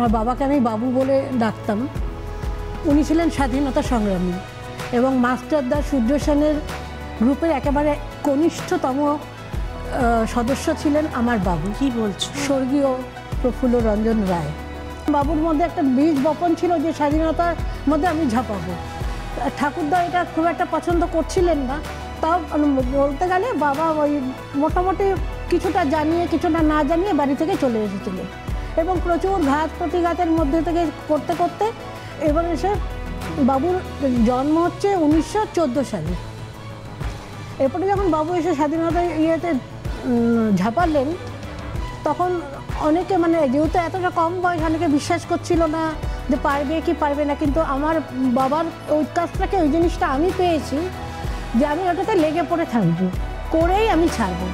আমার বাবাকে আমি বাবু বলে ডাকতাম। উনি ছিলেন স্বাধীনতা সংগ্রামী এবং মাস্টারদা সূর্য সেনের গ্রুপের একেবারে কনিষ্ঠতম সদস্য ছিলেন আমার বাবু। কি বলছো? স্বর্গীয় প্রফুল্ল রঞ্জন রায়। বাবুর মধ্যে একটা বীজ বপন ছিল যে স্বাধীনতার মধ্যে আমি ঝাঁপাবো। ঠাকুরদা এটা খুব একটা পছন্দ করছিলেন না, তাও বলতে গেলে বাবা ওই মোটামুটি কিছুটা জানিয়ে কিছুটা না জানিয়ে বাড়ি থেকে চলে এসেছিলেন এবং প্রচুর ঘাত প্রতিঘাতের মধ্যে থেকে করতে করতে এবার এসে বাবুর জন্ম হচ্ছে 1914 সালে। এরপরে যখন বাবু এসে স্বাধীনতা ইয়েতে ঝাঁপালেন তখন অনেকে মানে যেহেতু এতটা কম বয়স অনেকে বিশ্বাস করছিল না যে পারবে কি পারবে না, কিন্তু আমার বাবার ওই কাজটাকে ওই জিনিসটা আমি পেয়েছি যে আমি ওটাতে লেগে পড়ে থাকবো, করেই আমি ছাড়বো।